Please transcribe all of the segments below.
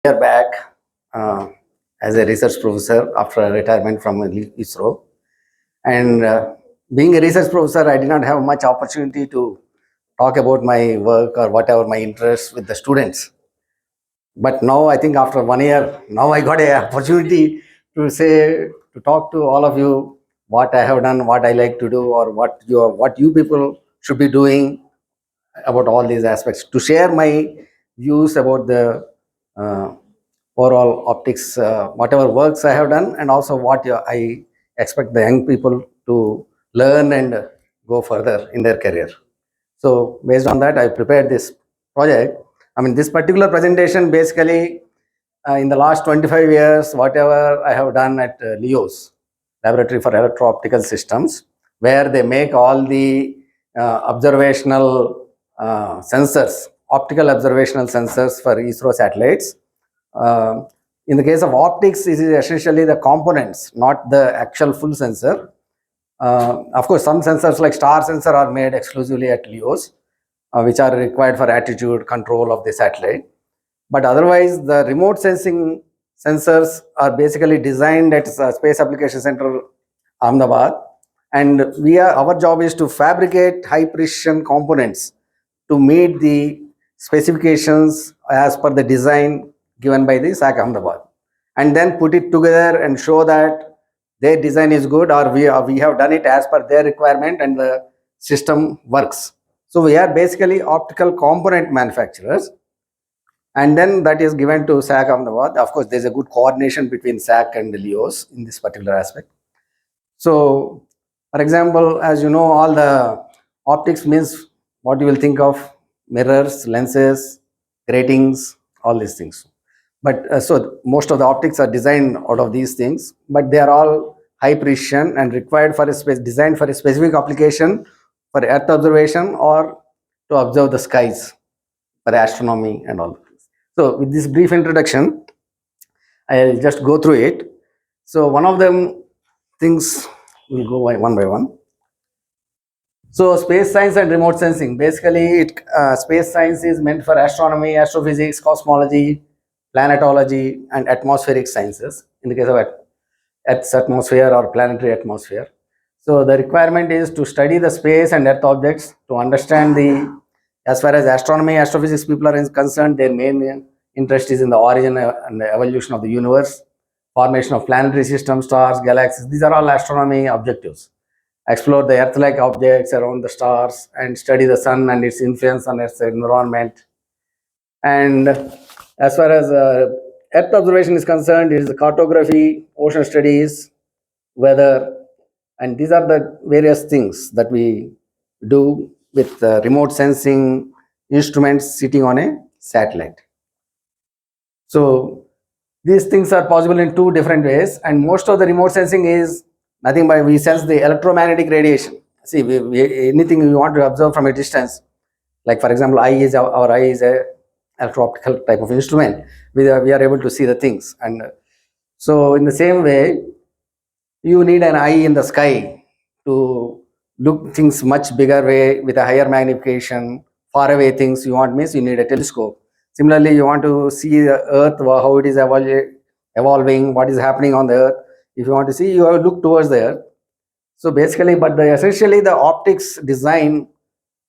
Year back uh, as a research professor after retirement from ISRO. And being a research professor, I did not have much opportunity to talk about my work or whatever my interests with the students. But now I think after 1 year, now I got a opportunity to talk to all of you what I have done, what I like to do, or what you people should be doing about all these aspects, to share my views about the uh, overall optics, whatever works I have done, and also what I expect the young people to learn and go further in their career. So based on that, I prepared this project. I mean, this particular presentation basically, in the last 25 years, whatever I have done at LEOS, Laboratory for Electro-Optical Systems, where they make all the observational sensors, optical observational sensors for ISRO satellites. Uh, in the case of optics, it is essentially the components, not the actual full sensor. Of course, some sensors like star sensor are made exclusively at LEOs, which are required for attitude control of the satellite. But otherwise, the remote sensing sensors are basically designed at Space Application Center, Ahmedabad, and our job is to fabricate high precision components to meet the specifications as per the design given by the SAC Ahmedabad, and then put it together and show that their design is good, or we have done it as per their requirement and the system works. So we are basically optical component manufacturers, and then that is given to SAC Ahmedabad. Of course, there's a good coordination between SAC and LEOs in this particular aspect. So, for example, as you know, all the optics means what you will think of: mirrors, lenses, gratings, all these things. But so most of the optics are designed out of these things, but they are all high precision and required for designed for a specific application for Earth observation or to observe the skies for astronomy and all. So, with this brief introduction, I'll just go through it. So, one of them things will go one by one. So, space science and remote sensing. Basically, space science is meant for astronomy, astrophysics, cosmology, planetology, and atmospheric sciences. In the case of Earth's atmosphere or planetary atmosphere. So, the requirement is to study the space and Earth objects to understand as far as astronomy, astrophysics people are concerned, their main interest is in the origin and the evolution of the universe, formation of planetary systems, stars, galaxies. These are all astronomy objectives. Explore the Earth-like objects around the stars and study the sun and its influence on Earth's environment. And as far as Earth observation is concerned, it is the cartography, ocean studies, weather, and these are the various things that we do with remote sensing instruments sitting on a satellite. So these things are possible in two different ways, and most of the remote sensing is nothing but we sense the electromagnetic radiation. See, anything we want to observe from a distance, like for example, our eye is a electro-optical type of instrument. We are able to see the things, and so in the same way, you need an eye in the sky to look things much bigger way with a higher magnification. Far away things you want means you need a telescope. Similarly, you want to see the Earth, how it is evolving, what is happening on the Earth. If you want to see, you have to look towards the Earth. So basically, but essentially the optics design,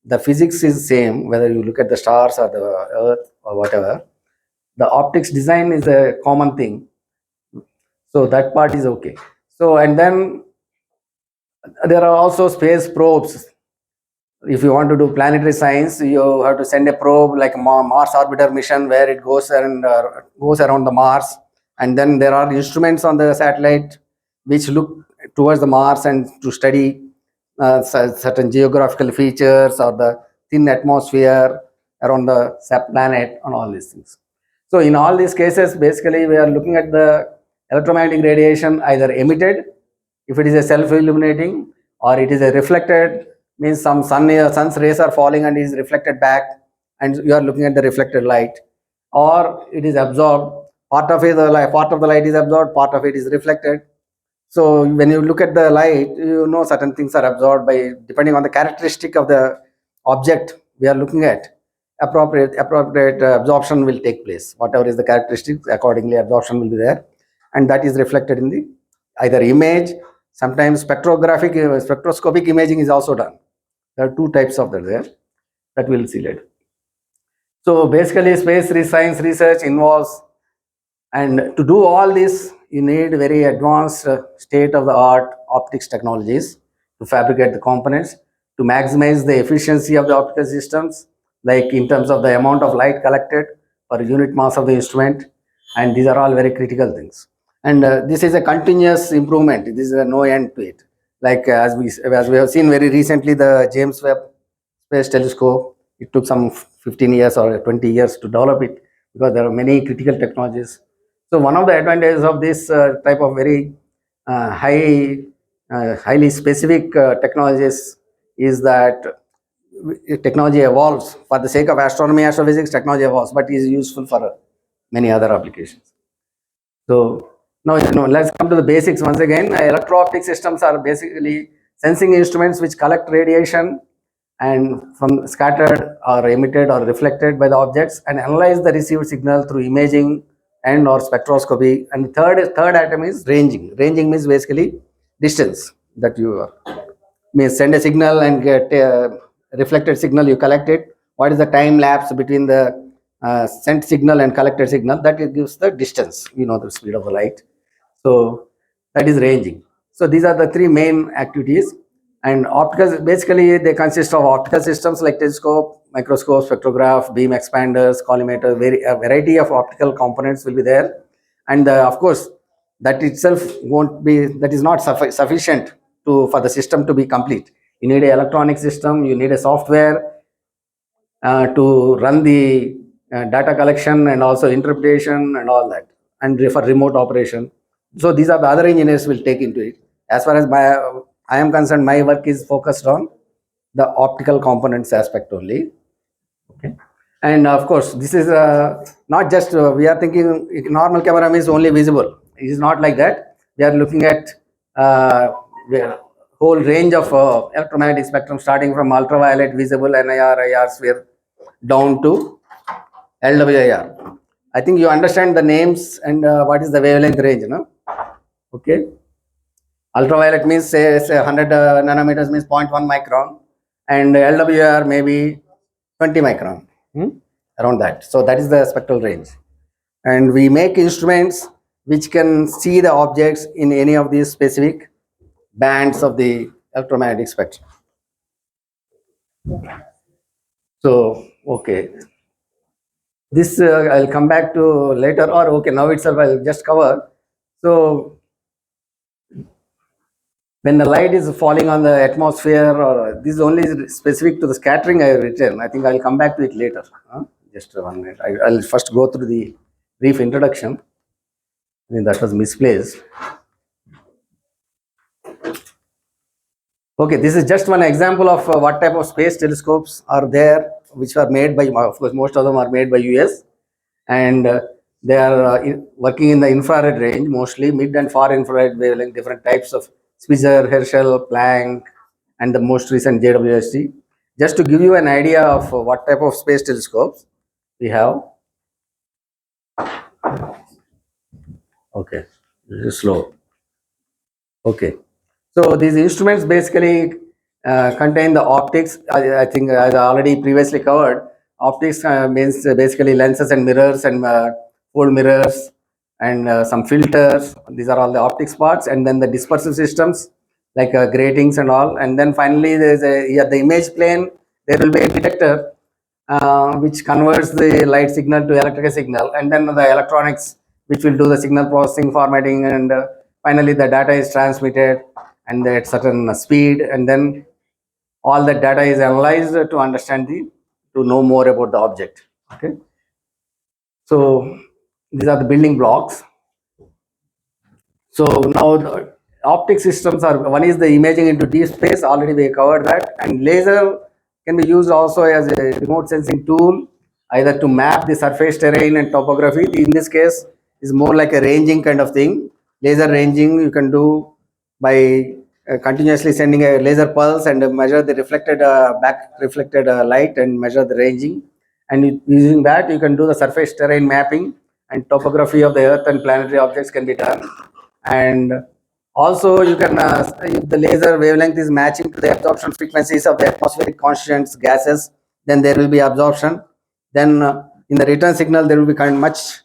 the physics is same whether you look at the stars or the Earth or whatever. The optics design is a common thing. So that part is okay. So and then there are also space probes. If you want to do planetary science, you have to send a probe like Mars orbiter mission where it goes and goes around the Mars, and then there are instruments on the satellite which look towards the Mars and to study certain geographical features or the thin atmosphere around the planet and all these things. So in all these cases, basically we are looking at the electromagnetic radiation either emitted, if it is a self-illuminating, or it is a reflected, means some sun's rays are falling and is reflected back, and you are looking at the reflected light, or it is absorbed. Part of the light is absorbed, part of it is reflected. So when you look at the light, you know certain things are absorbed by depending on the characteristic of the object we are looking at. appropriate absorption will take place. Whatever is the characteristics, accordingly absorption will be there, and that is reflected in the either image. Sometimes spectroscopic imaging is also done. There are two types of that there that we'll see later. So basically, science research involves, and to do all this, you need very advanced state-of-the-art optics technologies to fabricate the components, to maximize the efficiency of the optical systems, like in terms of the amount of light collected per unit mass of the instrument, and these are all very critical things. And this is a continuous improvement. This is a no end to it. Like as we have seen very recently, the James Webb Space Telescope. It took some 15 years or 20 years to develop it because there are many critical technologies. So one of the advantages of this type of very highly specific technologies is that technology evolves. For the sake of astronomy, astrophysics, technology evolves, but is useful for many other applications. So now, let's come to the basics once again. Electro-optic systems are basically sensing instruments which collect radiation and from scattered or emitted or reflected by the objects and analyze the received signal through imaging and or spectroscopy. And third item is ranging. Ranging means basically distance that you may send a signal and get a reflected signal, you collect it. What is the time lapse between the sent signal and collected signal? That it gives the distance, the speed of the light. So that is ranging. So these are the three main activities. And optical, basically they consist of optical systems like telescope, microscope, spectrograph, beam expanders, collimators, a variety of optical components will be there. And of course, that itself that is not sufficient for the system to be complete. You need an electronic system, you need a software to run the data collection and also interpretation and all that, and for remote operation. So these are the other engineers will take into it. As far as I am concerned, my work is focused on the optical components aspect only. Okay. And of course, this is not just, we are thinking normal camera means only visible. It is not like that. We are looking at the whole range of electromagnetic spectrum, starting from ultraviolet, visible, NIR, IR sphere, down to LWIR. I think you understand the names and what is the wavelength range, no? Okay. Ultraviolet means say 100 nanometers means 0.1 micron, and LWIR maybe 20 micron, around that. So that is the spectral range. And we make instruments which can see the objects in any of these specific bands of the electromagnetic spectrum. So, okay. This I'll come back to later, or okay, now itself I'll just cover. So, when the light is falling on the atmosphere, or this is only specific to the scattering I have written. I think I'll come back to it later. Just 1 minute. I'll first go through the brief introduction. I think that was misplaced. Okay, this is just one example of what type of space telescopes are there, which are made by, of course, most of them are made by US, and they are working in the infrared range, mostly mid and far infrared wavelength, different types of Spitzer, Herschel, Planck, and the most recent JWST. Just to give you an idea of what type of space telescopes we have. Okay, this is slow. Okay. So these instruments basically contain the optics. I think as I already previously covered, optics means basically lenses and mirrors and fold mirrors and some filters. These are all the optics parts, and then the dispersive systems like gratings and all. And then finally, there's the image plane. There will be a detector which converts the light signal to electrical signal, and then the electronics which will do the signal processing, formatting, and finally the data is transmitted and at certain speed, and then all that data is analyzed to understand to know more about the object. Okay. So these are the building blocks. So now the optic systems are, one is the imaging into deep space, already we covered that, and laser can be used also as a remote sensing tool, either to map the surface terrain and topography. In this case, is more like a ranging kind of thing. Laser ranging you can do by continuously sending a laser pulse and measure the reflected back reflected light and measure the ranging, and using that you can do the surface terrain mapping, and topography of the earth and planetary objects can be done. And also you can, if the laser wavelength is matching to the absorption frequencies of the atmospheric constituents gases, then there will be absorption. Then in the return signal there will be kind of much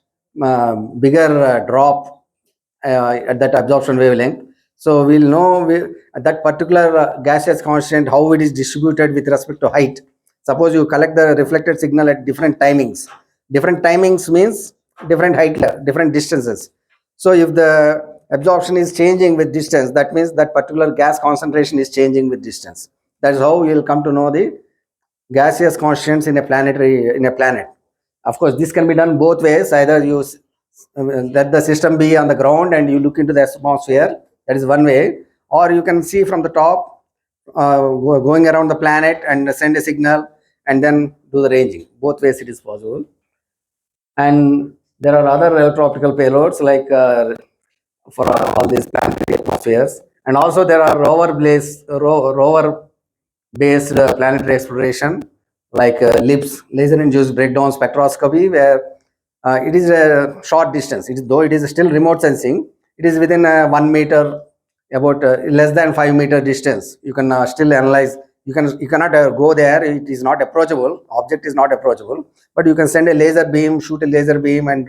bigger drop at that absorption wavelength. So we'll know that particular gaseous constant, how it is distributed with respect to height. Suppose you collect the reflected signal at different timings. Different timings means different height, different distances. So if the absorption is changing with distance, that means that particular gas concentration is changing with distance. That is how you'll come to know the gaseous constants in a planet. Of course, this can be done both ways. Either you let the system be on the ground and you look into the atmosphere. That is one way. Or you can see from the top, going around the planet and send a signal and then do the ranging. Both ways it is possible. And there are other electro-optical payloads like for all these planetary atmospheres. And also there are rover-based planetary exploration like LIBS, laser-induced breakdown spectroscopy, where it is a short distance. Though it is still remote sensing, it is within 1 meter, about less than 5 meter distance. You can still analyze. You cannot go there. It is not approachable. Object is not approachable. But you can send a laser beam, shoot a laser beam, and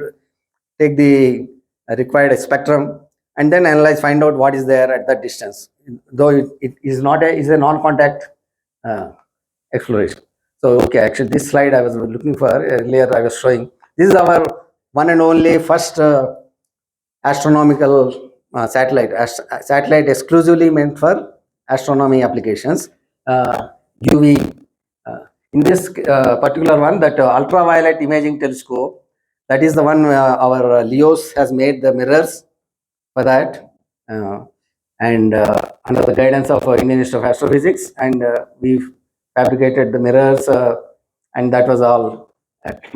take the required spectrum, and then analyze, find out what is there at that distance. Though it is not is a non-contact exploration. So okay, actually this slide I was looking for earlier. I was showing. This is our one and only first astronomical satellite exclusively meant for astronomy applications. UV. In this particular one, that ultraviolet imaging telescope, that is the one our LEOS has made the mirrors for that, and under the guidance of Indian Institute of Astrophysics, and we fabricated the mirrors, and that was all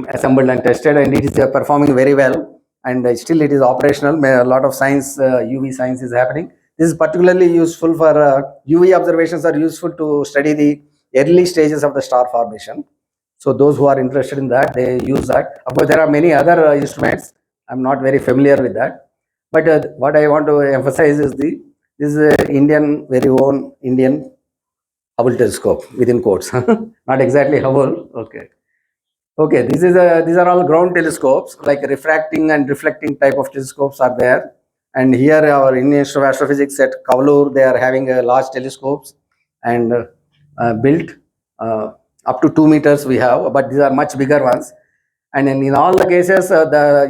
assembled and tested, and it is performing very well, and still it is operational. A lot of science, UV science is happening. This is particularly useful for UV observations are useful to study the early stages of the star formation. So those who are interested in that, they use that. Of course, there are many other instruments. I'm not very familiar with that. But what I want to emphasize is this is Indian, very own Indian Hubble telescope, within quotes. Not exactly Hubble. Okay. Okay, these are all ground telescopes, like refracting and reflecting type of telescopes are there. And here our Indian Institute of Astrophysics at Kavalur, they are having large telescopes and built up to 2 meters we have, but these are much bigger ones. And in all the cases,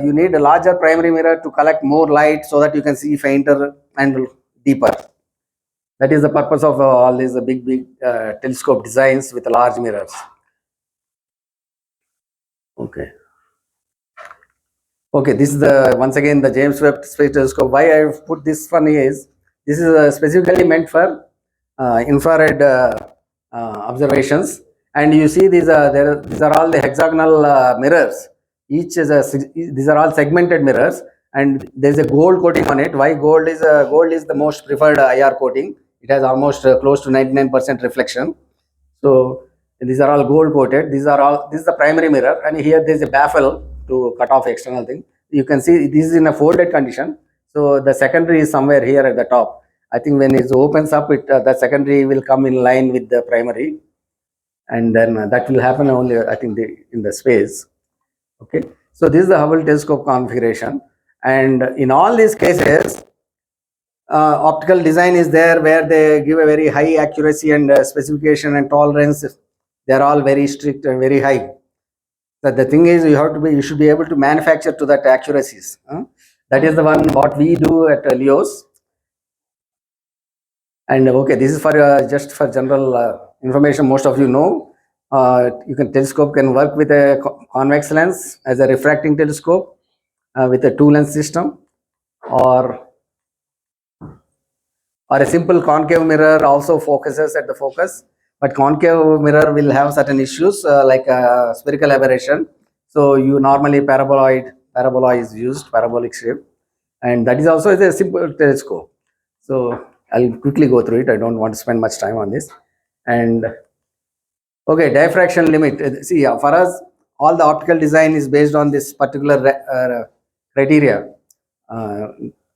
you need a larger primary mirror to collect more light so that you can see fainter and deeper. That is the purpose of all these big telescope designs with large mirrors. Okay. Okay, this is once again the James Webb Space Telescope. Why I have put this one is, this is specifically meant for infrared observations. And you see these are all the hexagonal mirrors. These are all segmented mirrors, and there is a gold coating on it. Why gold is the most preferred IR coating. It has almost close to 99% reflection. So these are all gold coated. This is the primary mirror, and here there is a baffle to cut off external thing. You can see this is in a folded condition. So the secondary is somewhere here at the top. I think when it opens up, the secondary will come in line with the primary, and then that will happen only, I think, in the space. Okay, so this is the Hubble telescope configuration, and in all these cases, optical design is there where they give a very high accuracy and specification and tolerance. They are all very strict and very high. So the thing is, you should be able to manufacture to that accuracies. That is the one what we do at LEOS. And okay, this is for just for general information. Most of you know, telescope can work with a convex lens as a refracting telescope with a 2-lens system, or a simple concave mirror also focuses at the focus. But concave mirror will have certain issues like spherical aberration. So you normally parabola is used, parabolic shape, and that is also a simple telescope. So I'll quickly go through it. I don't want to spend much time on this. And okay, diffraction limit. See, for us, all the optical design is based on this particular criteria, uh,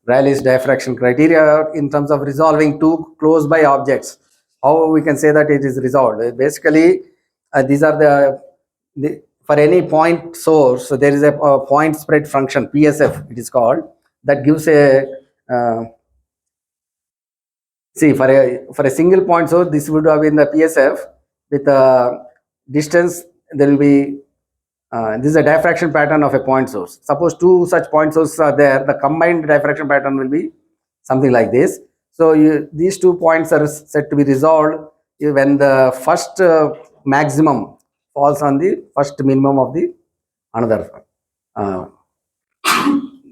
Rayleigh's diffraction criteria, in terms of resolving two close by objects. How we can say that it is resolved? Basically, these are the for any point source, so there is a point spread function, PSF it is called, that gives a see, for a single point source, this would have been the PSF with a distance. There will be this is a diffraction pattern of a point source. Suppose two such point sources are there, the combined diffraction pattern will be something like this. So these 2 points are said to be resolved when the first maximum falls on the first minimum of the another uh,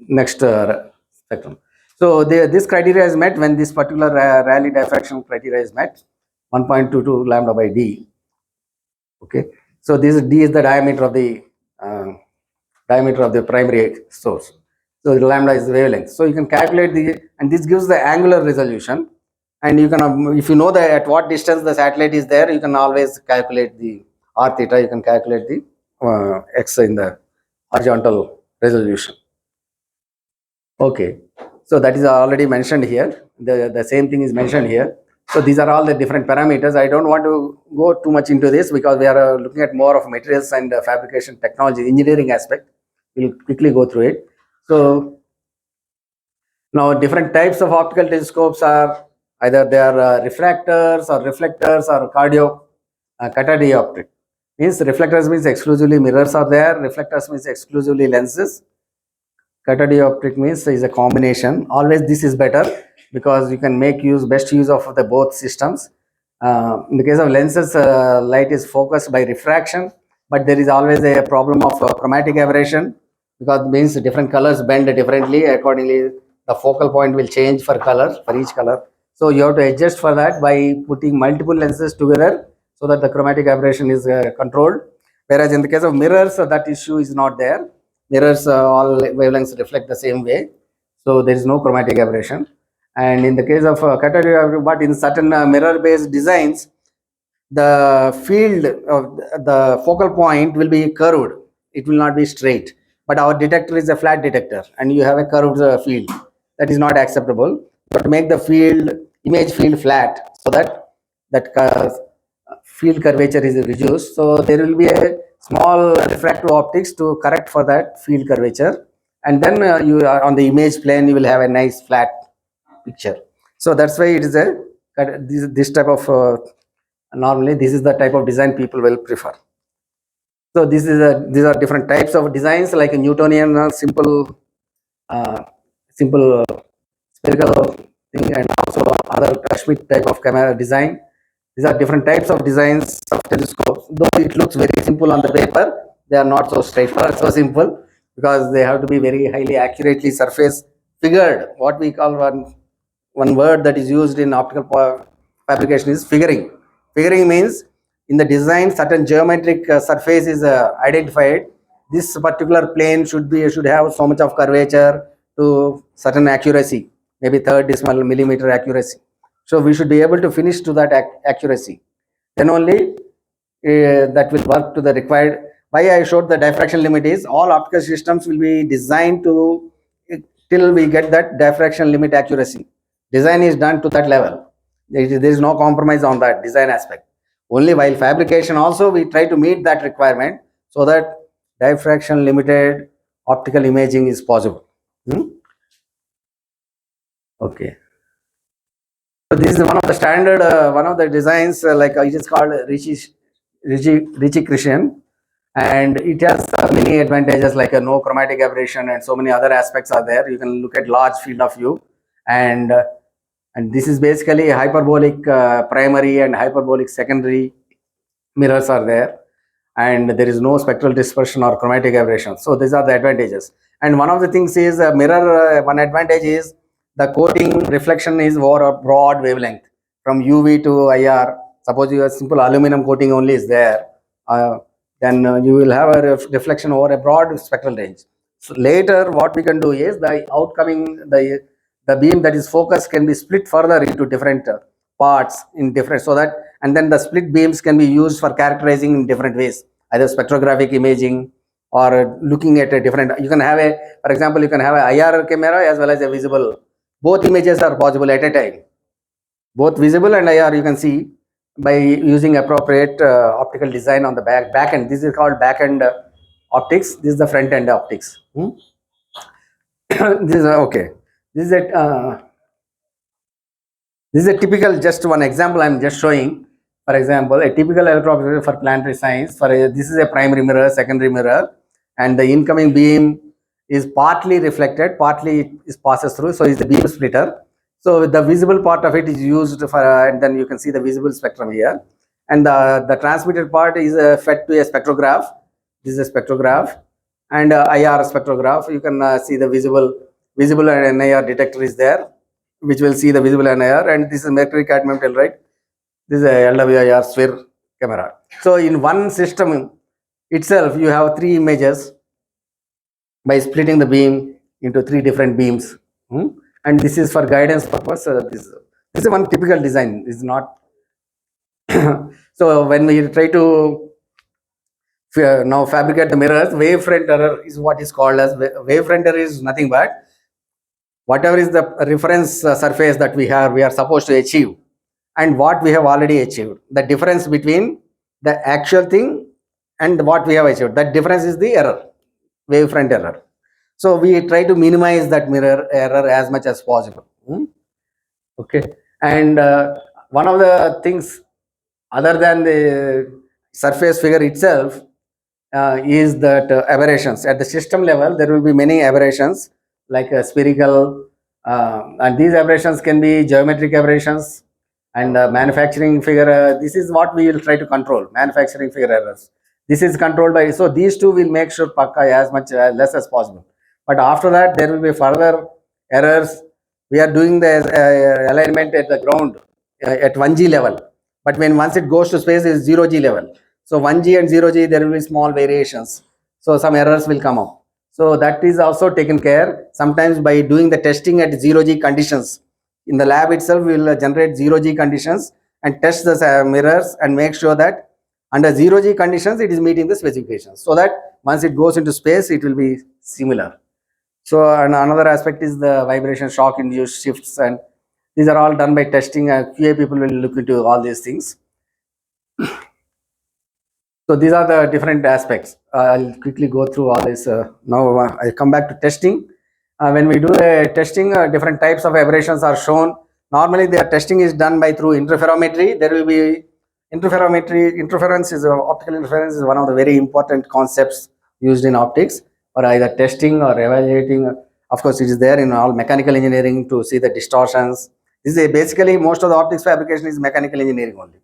next spectrum. So this criteria is met when this particular Rayleigh diffraction criteria is met, 1.22 lambda by d. Okay, so this d is the diameter of the primary source. So the lambda is the wavelength. So you can calculate and this gives the angular resolution. And you can, if you know that at what distance the satellite is there, you can always calculate the r theta. You can calculate the x in the horizontal resolution. Okay, so that is already mentioned here. The same thing is mentioned here. So these are all the different parameters. I don't want to go too much into this because we are looking at more of materials and fabrication technology, engineering aspect. We'll quickly go through it. So now different types of optical telescopes are either they are refractors or reflectors or catadioptric. Means reflectors means exclusively mirrors are there. Reflectors means exclusively lenses. Catadioptric means is a combination. Always this is better because you can make best use of the both systems. In the case of lenses, light is focused by refraction, but there is always a problem of chromatic aberration because it means different colors bend differently. Accordingly, the focal point will change for color, for each color. So you have to adjust for that by putting multiple lenses together so that the chromatic aberration is controlled. Whereas in the case of mirrors, that issue is not there. Mirrors, all wavelengths reflect the same way, so there is no chromatic aberration. And in the case of catadioptric, but in certain mirror-based designs, the field of the focal point will be curved. It will not be straight. But our detector is a flat detector, and you have a curved field. That is not acceptable. But to make the image field flat, so that field curvature is reduced. So there will be a small refractive optics to correct for that field curvature, and then you are on the image plane. You will have a nice flat picture. So that's why it is this type of normally this is the type of design people will prefer. So these are different types of designs, like a Newtonian simple spherical thing, and also other Schmidt type of camera design. These are different types of designs of telescopes. Though it looks very simple on the paper, they are not so straightforward, so simple, because they have to be very highly accurately surface figured. What we call one word that is used in optical fabrication is figuring. Figuring means in the design certain geometric surface is identified. This particular plane should have so much of curvature to certain accuracy, maybe third decimal millimeter accuracy. So we should be able to finish to that accuracy. Then only that will work to the required. Why I showed the diffraction limit is all optical systems will be designed to till we get that diffraction limit accuracy. Design is done to that level. There is no compromise on that design aspect. Only while fabrication also we try to meet that requirement so that diffraction limited optical imaging is possible. Okay. So this is one of the standard, one of the designs, like it is called Ricci Christian, and it has many advantages like no chromatic aberration and so many other aspects are there. You can look at large field of view, and this is basically hyperbolic primary and hyperbolic secondary mirrors are there, and there is no spectral dispersion or chromatic aberration. So these are the advantages. And one of the things is mirror. One advantage is the coating reflection is over a broad wavelength from UV to IR. Suppose you have simple aluminum coating only is there, then you will have a reflection over a broad spectral range. So later, what we can do is the outcoming the beam that is focused can be split further into different parts in different, so that, and then the split beams can be used for characterizing in different ways. either spectrographic imaging or looking at a different. You can have a, for example, you can have a IR camera as well as a visible. Both images are possible at a time. Both visible and IR you can see by using appropriate optical design on the back end. This is called back end optics. This is the front end optics. This is okay. This is a typical, just one example I am just showing. For example, a typical electro for planetary science. This is a primary mirror, secondary mirror, and the incoming beam is partly reflected, partly it passes through. So it's a beam splitter. So the visible part of it is used for, and then you can see the visible spectrum here. And the transmitted part is fed to a spectrograph. This is a spectrograph, and IR spectrograph. You can see the visible and NIR detector is there, which will see the visible NIR, and this is mercury cadmium telluride. This is a LWIR sphere camera. So in one system itself, you have 3 images by splitting the beam into 3 different beams. And this is for guidance purpose. This is one typical design. This is not. So when we try to now fabricate the mirrors, wavefront error is what is called as wavefront error is nothing but whatever is the reference surface that we are supposed to achieve and what we have already achieved. The difference between the actual thing and what we have achieved, that difference is the error, wavefront error. So we try to minimize that mirror error as much as possible. Okay. And one of the things other than the surface figure itself is that aberrations. At the system level, there will be many aberrations like spherical, and these aberrations can be geometric aberrations and manufacturing figure. This is what we will try to control, manufacturing figure errors. This is controlled by, so these two will make sure pakka as much less as possible. But after that, there will be further errors. We are doing the alignment at the ground at 1G level. But when once it goes to space, it's 0G level. So 1G and 0G, there will be small variations. So some errors will come up. So that is also taken care. Sometimes by doing the testing at 0G conditions, in the lab itself, we will generate 0G conditions and test the mirrors and make sure that under 0G conditions, it is meeting the specifications. So that once it goes into space, it will be similar. So and another aspect is the vibration shock induced shifts, and these are all done by testing. QA people will look into all these things. So these are the different aspects. I'll quickly go through all this. Now I come back to testing. When we do the testing, different types of aberrations are shown. Normally, the testing is done by through interferometry. There will be interferometry. Optical interference is one of the very important concepts used in optics for either testing or evaluating. Of course, it is there in all mechanical engineering to see the distortions. This is basically most of the optics fabrication is mechanical engineering only,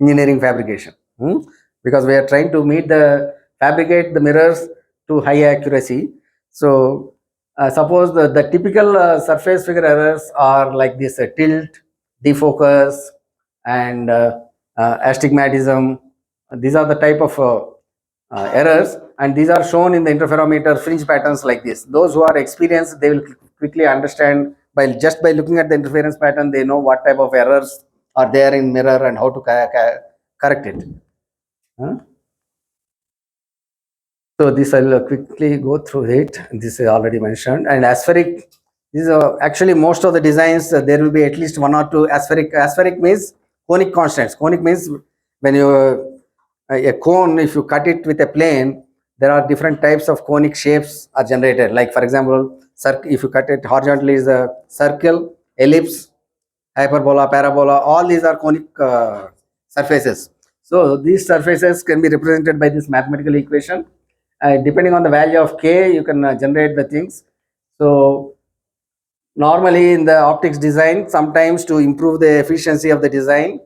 engineering fabrication. Because we are trying to fabricate the mirrors to high accuracy. So suppose the typical surface figure errors are like this: tilt, defocus, and astigmatism. These are the type of errors, and these are shown in the interferometer fringe patterns like this. Those who are experienced, they will quickly understand by looking at the interference pattern. They know what type of errors are there in mirror and how to correct it. So this I'll quickly go through it. This is already mentioned. And aspheric, this is actually most of the designs, there will be at least 1 or 2 aspheric. Aspheric means conic constants. Conic means when you, a cone, if you cut it with a plane, there are different types of conic shapes are generated. Like for example, if you cut it horizontally is a circle, ellipse, hyperbola, parabola, all these are conic surfaces. So these surfaces can be represented by this mathematical equation. Depending on the value of k, you can generate the things. So normally in the optics design, sometimes to improve the efficiency of the design,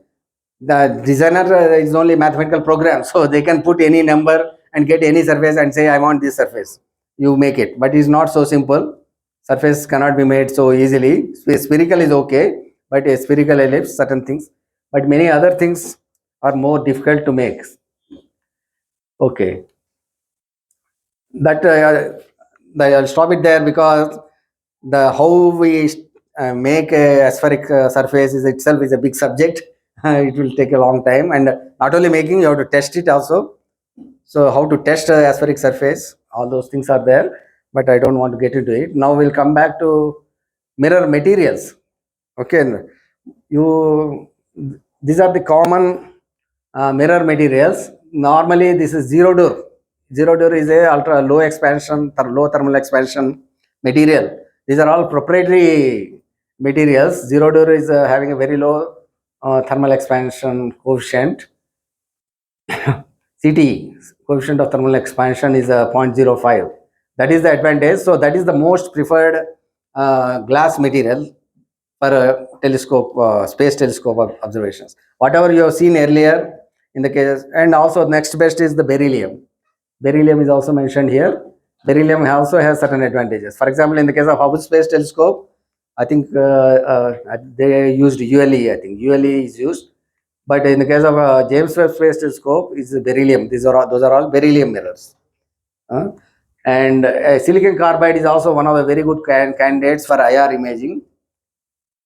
the designer is only mathematical program, so they can put any number and get any surface and say I want this surface. You make it, but it's not so simple. Surface cannot be made so easily. Spherical is okay, but a spherical ellipse, certain things, but many other things are more difficult to make. Okay. That I'll stop it there, because how we make a aspheric surface itself is a big subject. It will take a long time, and not only making, you have to test it also. So how to test aspheric surface, all those things are there, but I don't want to get into it. Now we'll come back to mirror materials. Okay, these are the common mirror materials. Normally, this is zero door. Zero door is a ultra low expansion, low thermal expansion material. These are all proprietary materials. Zero door is having a very low thermal expansion coefficient. CT, coefficient of thermal expansion, is 0.05. That is the advantage. So that is the most preferred glass material for telescope, space telescope observations. Whatever you have seen earlier in the case, and also next best is the beryllium. Beryllium is also mentioned here. Beryllium also has certain advantages. For example, in the case of Hubble Space Telescope, I think they used ULE. I think ULE is used, but in the case of James Webb Space Telescope, is beryllium. Those are all beryllium mirrors. And silicon carbide is also one of the very good candidates for IR imaging.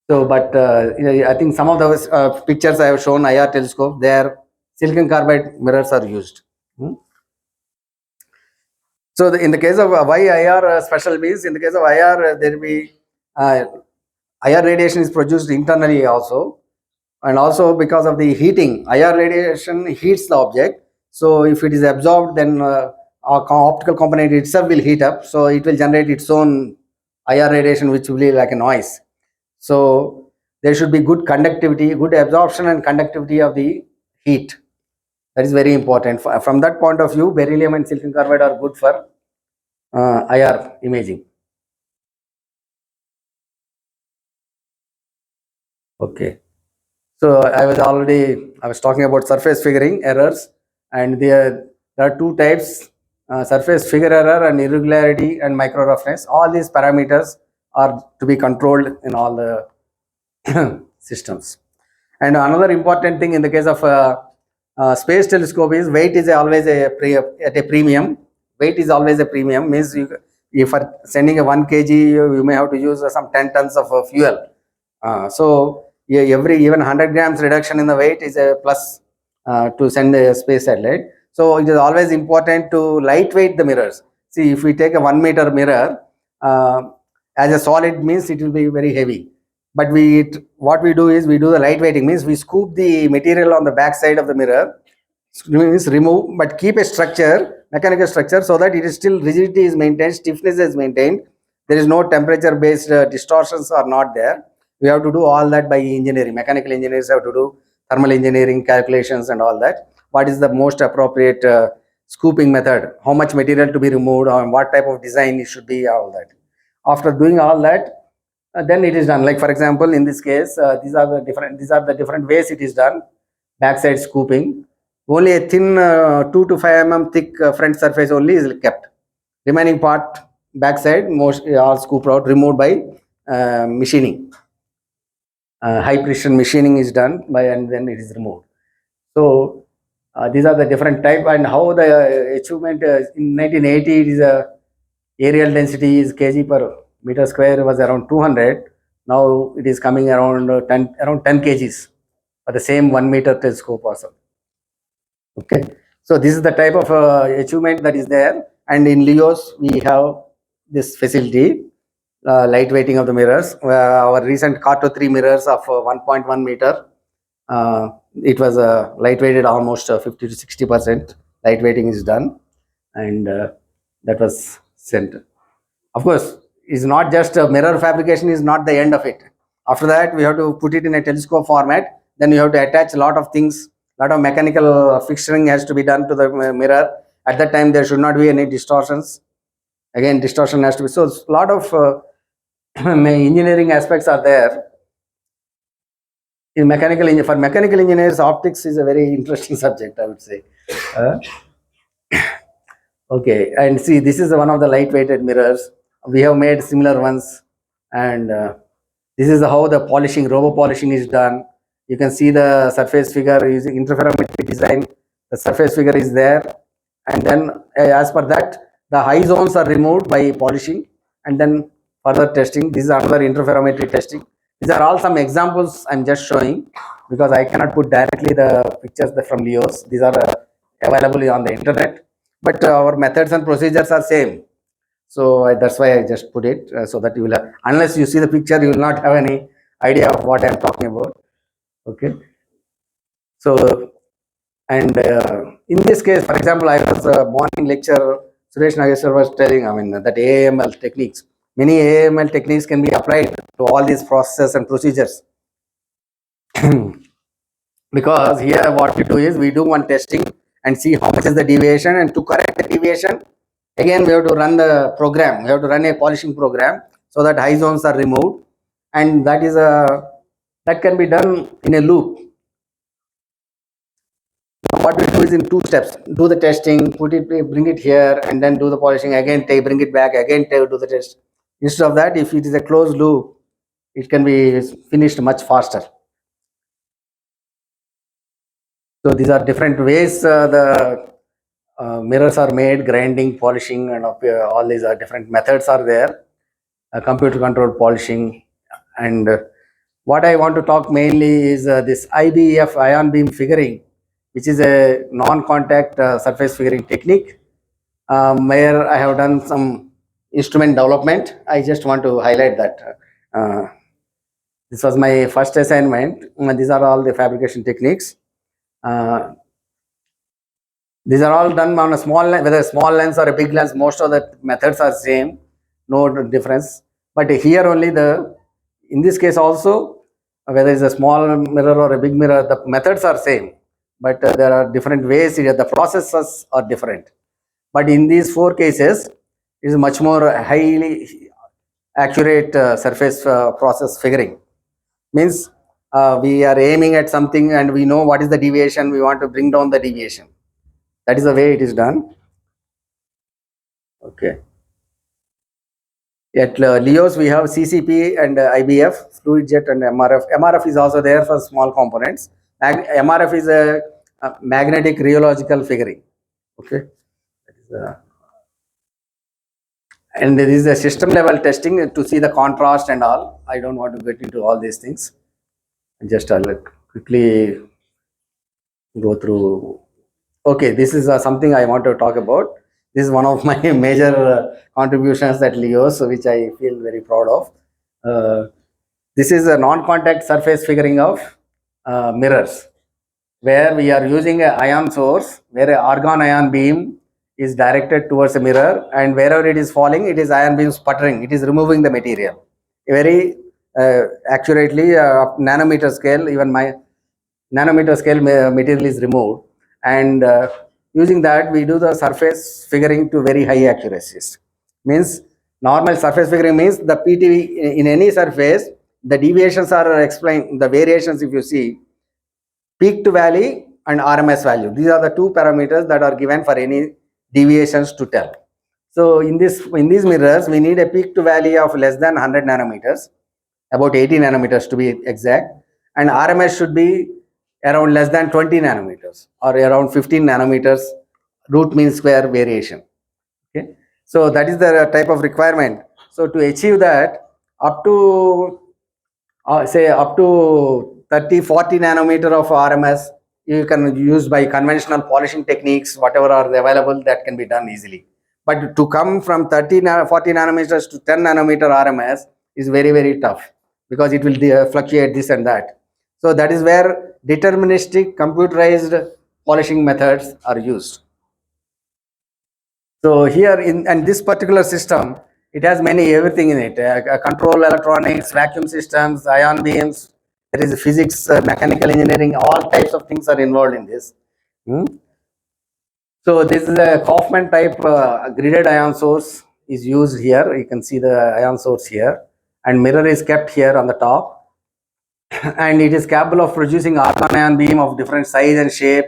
So, but I think some of those pictures I have shown IR telescope, there silicon carbide mirrors are used. So, in the case of why IR special means, in the case of IR, there will be IR radiation is produced internally also, and also because of the heating, IR radiation heats the object. So, if it is absorbed, then our optical component itself will heat up. So, it will generate its own IR radiation, which will be like a noise. So, there should be good conductivity, good absorption and conductivity of the heat. That is very important. From that point of view, beryllium and silicon carbide are good for IR imaging. Okay. So I was talking about surface figuring errors, and there are two types: surface figure error and irregularity and micro roughness. All these parameters are to be controlled in all the systems. And another important thing in the case of space telescope is weight is always at a premium. Weight is always a premium, means if for sending a 1 kg, you may have to use some 10 tons of fuel. So yeah, even 100 grams reduction in the weight is a plus to send a space satellite. So it is always important to lightweight the mirrors. See, if we take a 1 meter mirror as a solid, means it will be very heavy. But what we do is we do the lightweighting, means we scoop the material on the back side of the mirror, means remove, but keep a structure, mechanical structure, so that it is still rigidity is maintained, stiffness is maintained. There is no temperature based distortions are not there. We have to do all that by engineering. Mechanical engineers have to do thermal engineering calculations and all that. What is the most appropriate scooping method? How much material to be removed? And what type of design it should be? All that. After doing all that, then it is done. Like for example, in this case, these are the different ways it is done. Backside scooping. Only a thin 2 to 5 mm thick front surface only is kept. Remaining part backside most all scooped out, removed by machining. High precision machining is done by, and then it is removed. So these are the different type, and how the achievement in 1980 it is aerial density is kg per meter square was around 200. Now it is coming around 10 kgs for the same 1 meter telescope also. Okay, so this is the type of achievement that is there, and in LEOs we have this facility. Light weighting of the mirrors. Our recent Carto 3 mirrors of 1.1 meter, it was light weighted almost 50 to 60%. Light weighting is done, and that was sent. Of course, it's not just mirror fabrication is not the end of it. After that, we have to put it in a telescope format. Then you have to attach a lot of things. A lot of mechanical fixturing has to be done to the mirror. At that time, there should not be any distortions. Again, distortion has to be, so a lot of engineering aspects are there. In for mechanical engineers, optics is a very interesting subject, I would say. Okay, and see, this is one of the lightweighted mirrors. We have made similar ones, and this is how the polishing, robo polishing is done. You can see the surface figure using interferometric design. The surface figure is there, and then as per that, the high zones are removed by polishing, and then further testing. This is another interferometry testing. These are all some examples I'm just showing, because I cannot put directly the pictures from LEOs. These are available on the internet. but our methods and procedures are same. So that's why I just put it so that you will have, unless you see the picture, you will not have any idea of what I'm talking about. Okay. So, and in this case, for example, I was morning lecture, Suresh Nageswar was telling, I mean, that AML techniques, many AML techniques can be applied to all these processes and procedures. Because here what we do is we do one testing and see how much is the deviation, and to correct the deviation, again we have to run the program, we have to run a polishing program so that high zones are removed, and that can be done in a loop. What we do is in two steps: do the testing, put it, bring it here, and then do the polishing again, bring it back again, do the test. Instead of that, if it is a closed loop, it can be finished much faster. So these are different ways the mirrors are made, grinding, polishing, and all these are different methods are there. Computer controlled polishing, and what I want to talk mainly is this IBF, ion beam figuring, which is a non-contact surface figuring technique, where I have done some instrument development. I just want to highlight that. This was my first assignment. These are all the fabrication techniques. Uh, These are all done on a small lens, whether a small lens or a big lens, most of the methods are same, no difference. But here only in this case also, whether it's a small mirror or a big mirror, the methods are same. But there are different ways, the processes are different. But in these four cases, it is much more highly accurate surface process figuring. Means we are aiming at something and we know what is the deviation, we want to bring down the deviation. That is the way it is done. Okay. At LEOS, we have CCP and IBF, fluid jet and MRF. MRF is also there for small components. MRF is a magnetic rheological figuring. Okay. And there is a system level testing to see the contrast and all. I don't want to get into all these things. Just I'll quickly go through. Okay, this is something I want to talk about. This is one of my major contributions at LEOS, which I feel very proud of. This is a non-contact surface figuring of mirrors, where we are using an ion source, where an argon ion beam is directed towards a mirror, and wherever it is falling, it is ion beam sputtering, it is removing the material. Very accurately, nanometer scale, even my nanometer scale material is removed, and using that we do the surface figuring to very high accuracies. Means normal surface figuring means the PTV in any surface, the deviations are explained, the variations if you see, peak to valley and RMS value. These are the two parameters that are given for any deviations to tell. So in these mirrors, we need a peak to valley of less than 100 nanometers, about 80 nanometers to be exact, and RMS should be around less than 20 nanometers or around 15 nanometers root mean square variation. Okay, so that is the type of requirement. So to achieve that, up to say up to 30-40 nanometer of RMS, you can use by conventional polishing techniques, whatever are available, that can be done easily. But to come from 40 nanometers to 10 nanometer RMS is very, very tough, because it will fluctuate this and that. So that is where deterministic computerized polishing methods are used. So here in this particular system, it has everything in it. Control electronics, vacuum systems, ion beams. There is physics, mechanical engineering. All types of things are involved in this. So this is a Kaufman type gridded ion source is used here. You can see the ion source here, and mirror is kept here on the top. And it is capable of producing argon ion beam of different size and shape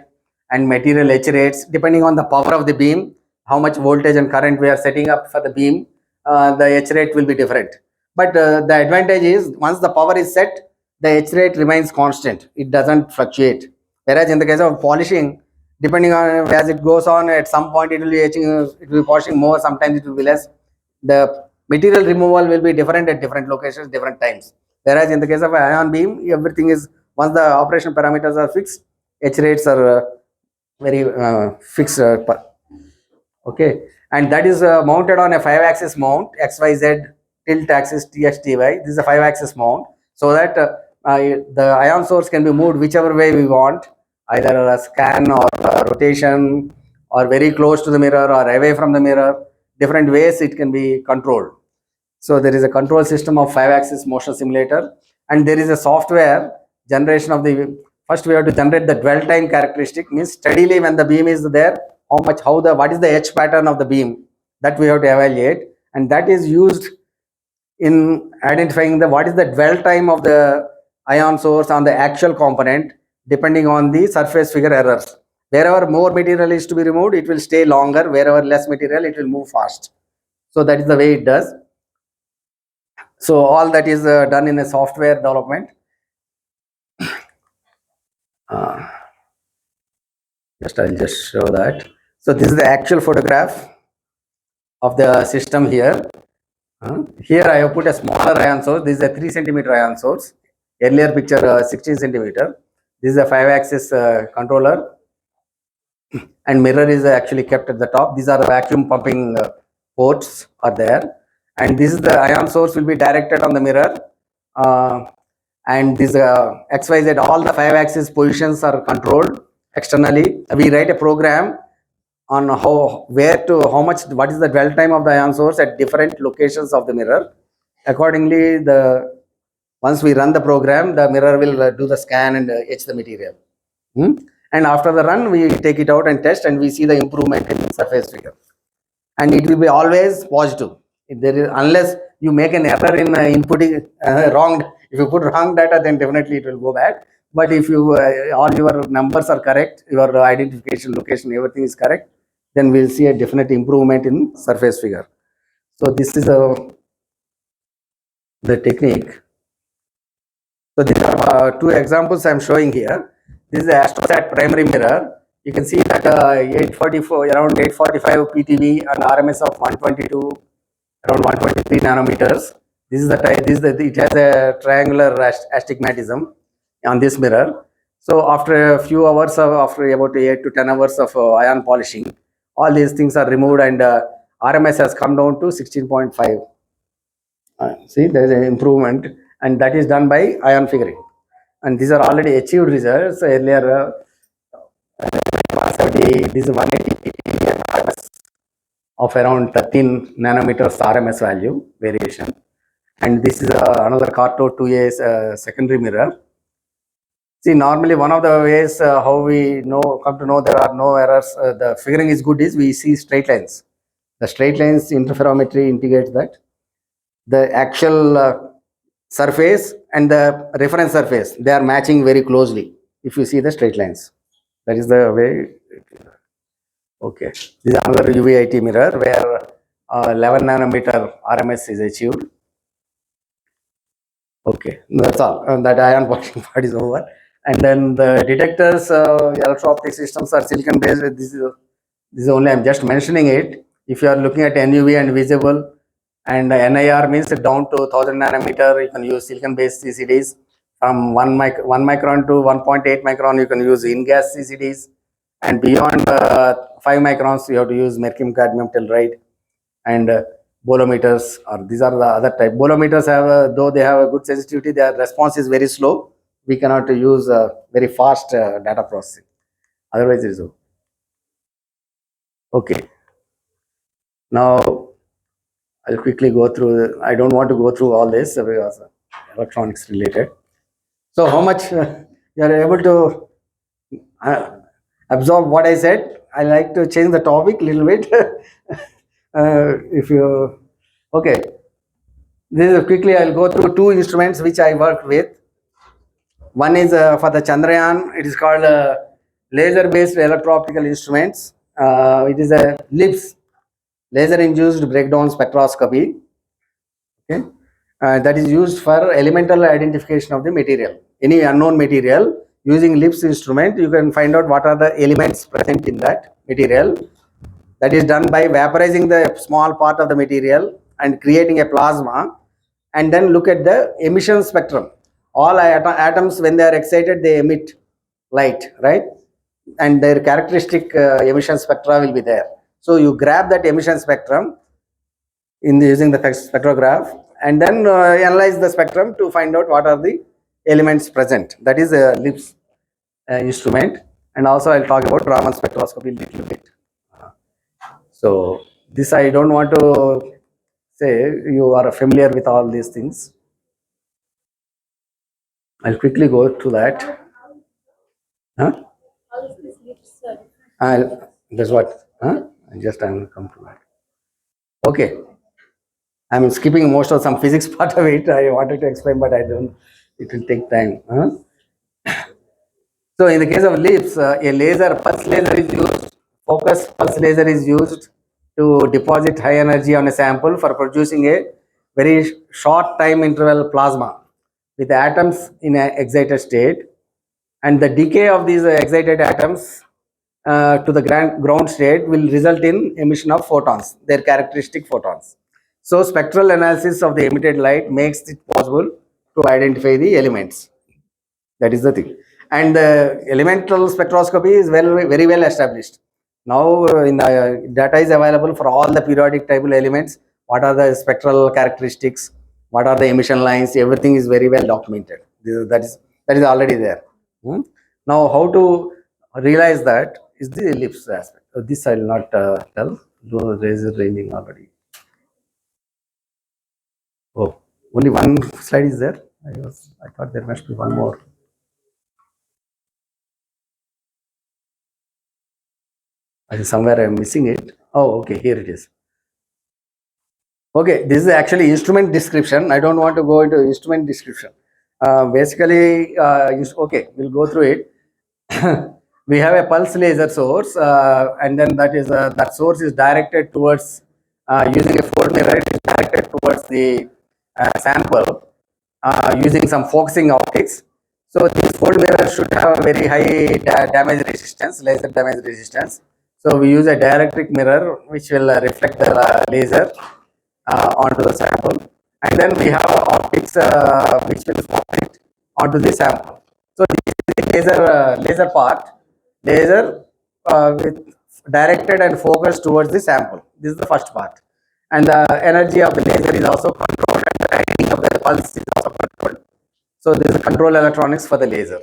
and material H rates depending on the power of the beam, how much voltage and current we are setting up for the beam, the H rate will be different. But the advantage is once the power is set, the H rate remains constant, it doesn't fluctuate. Whereas in the case of polishing, depending on as it goes on, at some point it will be etching, it will be polishing more, sometimes it will be less. The material removal will be different at different locations, different times. Whereas in the case of ion beam, everything is, once the operation parameters are fixed, H rates are very fixed. Okay, and that is mounted on a 5-axis mount, XYZ tilt axis TXTY. This is a 5-axis mount, so that the ion source can be moved whichever way we want, either a scan or a rotation, or very close to the mirror or away from the mirror. Different ways it can be controlled. So there is a control system of 5-axis motion simulator, and there is a software generation of the. First, we have to generate the dwell time characteristic, means steadily when the beam is there, what is the H pattern of the beam, that we have to evaluate, and that is used in identifying what is the dwell time of the ion source on the actual component, depending on the surface figure errors. Wherever more material is to be removed, it will stay longer. Wherever less material, it will move fast. So that is the way it does. So all that is done in a software development. I'll just show that. So this is the actual photograph of the system here. Here I have put a smaller ion source. This is a 3 centimeter ion source. Earlier picture 16 centimeter. This is a 5-axis controller, and mirror is actually kept at the top. These are vacuum pumping ports are there, and this is the ion source will be directed on the mirror. And this XYZ, all the 5-axis positions are controlled externally. We write a program on how much, what is the dwell time of the ion source at different locations of the mirror. Accordingly, once we run the program, the mirror will do the scan and etch the material. And after the run, we take it out and test, and we see the improvement in surface figure. And it will be always positive. If there is, unless you make an error in inputting wrong, if you put wrong data, then definitely it will go bad. But if you all your numbers are correct, your identification, location, everything is correct, then we'll see a definite improvement in surface figure. So this is the technique. So these are 2 examples I'm showing here. This is the AstroSat primary mirror. You can see that 844, around 845 PTV and RMS of 122, around 123 nanometers. This is the type. It has a triangular astigmatism on this mirror. So after a few hours after about 8 to 10 hours of ion polishing, all these things are removed, and RMS has come down to 16.5. See, there is an improvement, and that is done by ion figuring. And these are already achieved results. Earlier, 170, this is 180 RMS of around 13 nanometers RMS value variation. And this is another Carto 2A secondary mirror. See, normally one of the ways how we come to know there are no errors, the figuring is good, is we see straight lines. The straight lines interferometry indicates that the actual surface and the reference surface, they are matching very closely if you see the straight lines. That is the way. Okay, this is another UVIT mirror where 11 nanometer RMS is achieved. Okay, that's all. That ion polishing part is over. And then the detectors, electro-optic systems are silicon based. This is only, I'm just mentioning it. If you are looking at NUV and visible, and NIR means down to 1000 nanometer, you can use silicon based CCDs. From 1 micron to 1.8 micron, you can use in-gas CCDs. And beyond 5 microns, you have to use mercury cadmium telluride. And bolometers, or these are the other type. Bolometers have, though they have a good sensitivity, their response is very slow. We cannot use very fast data processing. Otherwise, it is okay. Now, I'll quickly go through. I don't want to go through all this because electronics related. So, how much you are able to absorb what I said? I like to change the topic a little bit. If you okay, this is quickly. I'll go through 2 instruments which I worked with. One is for the Chandrayaan. It is called laser-based electro-optical instruments. It is a LIBS, laser-induced breakdown spectroscopy. Okay, that is used for elemental identification of the material. Any unknown material, using LIBS instrument, you can find out what are the elements present in that material. That is done by vaporizing the small part of the material and creating a plasma, and then look at the emission spectrum. All atoms, when they are excited, they emit light, right? And their characteristic emission spectra will be there. So you grab that emission spectrum using the spectrograph, and then analyze the spectrum to find out what are the elements present. That is a LIPS instrument. And also I'll talk about Raman spectroscopy a little bit. So this I don't want to say you are familiar with all these things. I'll quickly go to that. Huh? That's what? Huh? I'll come to that. Okay. I'm skipping most of some physics part of it. I wanted to explain, but I don't. It will take time. Huh? So in the case of LIPS, a laser, pulse laser is used. Focused pulse laser is used to deposit high energy on a sample for producing a very short time interval plasma with atoms in an excited state, and the decay of these excited atoms to the ground state will result in emission of photons, their characteristic photons. So spectral analysis of the emitted light makes it possible to identify the elements. That is the thing. And the elemental spectroscopy is very well established. Now in the data is available for all the periodic table elements. What are the spectral characteristics? What are the emission lines? Everything is very well documented. That is already there. Now how to realize that is the ellipse aspect. This I will not tell. Laser ranging already. Oh, only one slide is there. I thought there must be one more. I think somewhere I am missing it. Oh, okay, here it is. Okay, this is actually instrument description. I don't want to go into instrument description. Basically, okay, we'll go through it. We have a pulse laser source, and then that source is directed towards using a fold mirror. It is directed towards the sample using some focusing optics. So this fold mirror should have a very high damage resistance, laser damage resistance. So we use a dielectric mirror which will reflect the laser onto the sample, and then we have optics which will focus it onto the sample. So this is the laser part, laser with directed and focused towards the sample. This is the first part, and the energy of the laser is also controlled, and the timing of the pulse is also controlled. So there is a control electronics for the laser,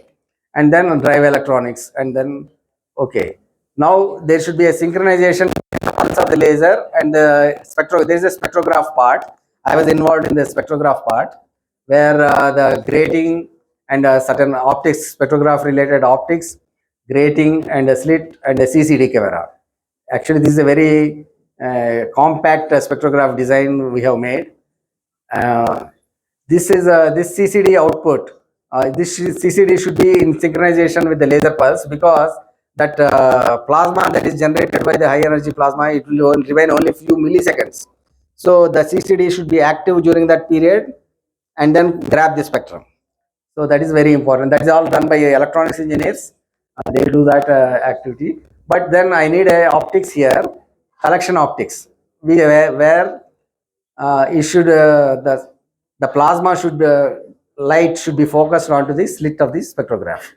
and then drive electronics, and then okay. Now there should be a synchronization between the pulse of the laser and the there is a spectrograph part. I was involved in the spectrograph part where the grating and certain optics, spectrograph related optics, grating and a slit and a CCD camera. Actually, this is a very compact spectrograph design we have made. This is this CCD output. This CCD should be in synchronization with the laser pulse, because that plasma that is generated by the high energy plasma, it will remain only a few milliseconds. So the CCD should be active during that period and then grab the spectrum. So that is very important. That is all done by electronics engineers. They do that activity. But then I need a optics here, collection optics, where it should the plasma should light should be focused onto the slit of the spectrograph.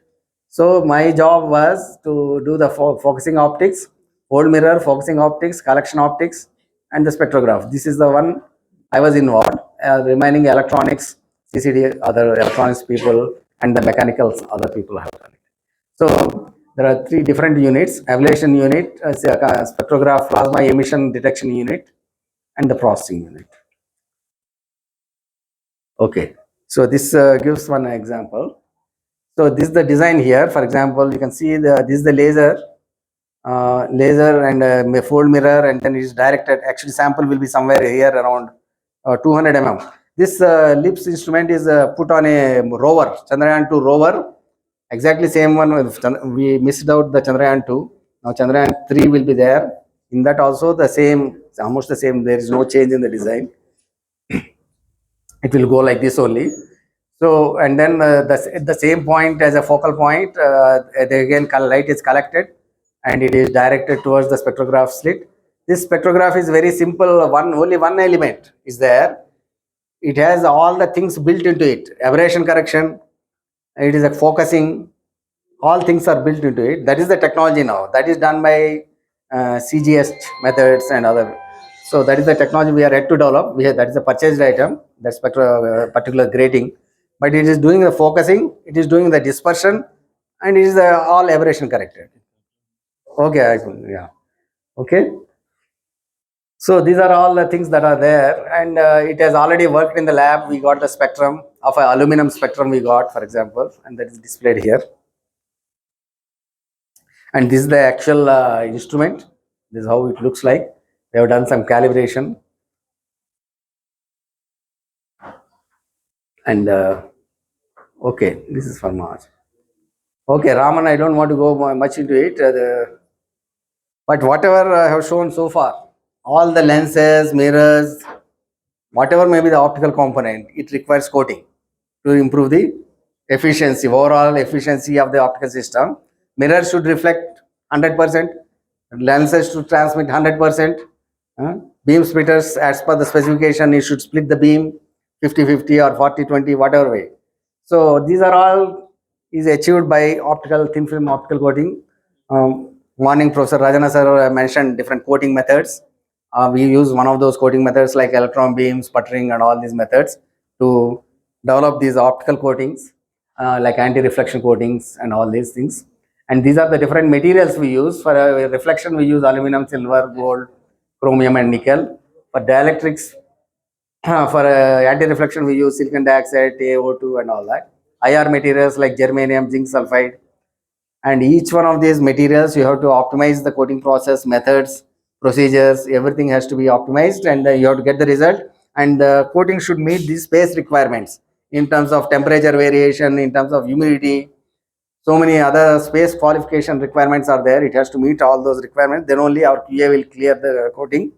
So my job was to do the focusing optics, fold mirror, focusing optics, collection optics, and the spectrograph. This is the one I was involved. Remaining electronics, CCD, other electronics people, and the mechanicals, other people have done it. So there are three different units: ablation unit, spectrograph plasma emission detection unit, and the processing unit. Okay, so this gives one example. So this is the design here. For example, you can see this is the laser and fold mirror, and then it is directed. Actually, sample will be somewhere here around 200 mm. This LIPS instrument is put on a rover, Chandrayaan-2 rover. Exactly same one. We missed out the Chandrayaan-2. Now Chandrayaan-3 will be there. In that also the same, almost the same. There is no change in the design. It will go like this only. So, and then at the same point as a focal point, again light is collected and it is directed towards the spectrograph slit. This spectrograph is very simple. Only one element is there. It has all the things built into it. Aberration correction. It is a focusing. All things are built into it. That is the technology now. That is done by CGS methods and other. So that is the technology we are yet to develop. That is a purchased item, that particular grading, but it is doing the focusing, it is doing the dispersion, and it is all aberration corrected. Okay, yeah. Okay. So these are all the things that are there, and it has already worked in the lab. We got the spectrum of an aluminum spectrum we got, for example, and that is displayed here. And this is the actual instrument. This is how it looks like. They have done some calibration. And okay, this is for Mars. Okay, Raman, I don't want to go much into it. But whatever I have shown so far, all the lenses, mirrors, whatever may be the optical component, it requires coating to improve the efficiency, overall efficiency of the optical system. Mirrors should reflect 100%, lenses should transmit 100%, beam splitters as per the specification, it should split the beam 50-50 or 40-20, whatever way. So these are all is achieved by optical thin film optical coating. Morning Professor Rajana sir mentioned different coating methods. We use one of those coating methods like electron beam, sputtering, and all these methods to develop these optical coatings like anti-reflection coatings and all these things. And these are the different materials we use. For reflection, we use aluminum, silver, gold, chromium, and nickel. For dielectrics, for anti-reflection, we use silicon dioxide, TaO2, and all that. IR materials like germanium, zinc sulfide. And each one of these materials, you have to optimize the coating process, methods, procedures, everything has to be optimized, and you have to get the result. And the coating should meet these space requirements in terms of temperature variation, in terms of humidity. So many other space qualification requirements are there. It has to meet all those requirements. Then only our QA will clear the coating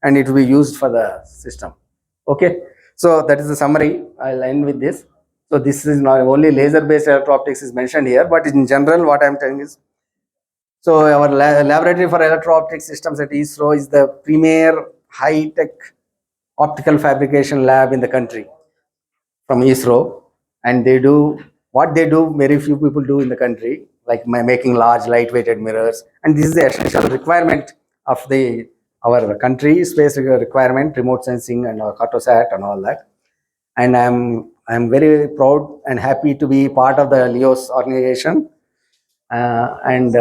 and it will be used for the system. Okay. So that is the summary. I'll end with this. So this is not only laser-based electro-optics is mentioned here, but in general, what I'm telling is, so our laboratory for electro-optic systems at ISRO is the premier high-tech optical fabrication lab in the country from ISRO, and they do what they do very few people do in the country, like making large light-weighted mirrors, and this is the essential requirement of our country, space requirement, remote sensing and cartosat and all that. And I'm very proud and happy to be part of the LEOS organization. And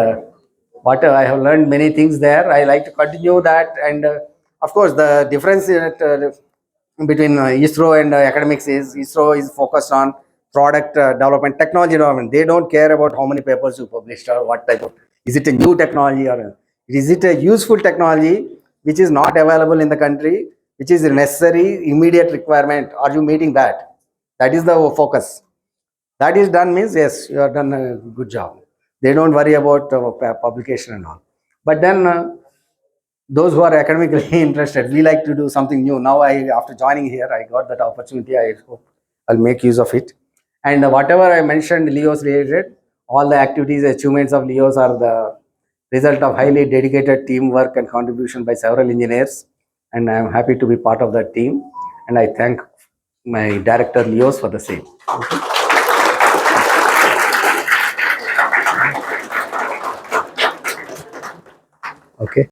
what I have learned many things there. I like to continue that. And of course, the difference between ISRO and academics is ISRO is focused on product development, technology development. They don't care about how many papers you published or what type of, is it a new technology or is it a useful technology which is not available in the country, which is a necessary immediate requirement. Are you meeting that? That is the focus. That is done means yes, you have done a good job. They don't worry about publication and all. But then those who are academically interested, we like to do something new. Now after joining here, I got that opportunity. I hope I'll make use of it. And whatever I mentioned LEOS related, all the activities, achievements of LEOS are the result of highly dedicated teamwork and contribution by several engineers. And I'm happy to be part of that team. And I thank my director LEOS for the same.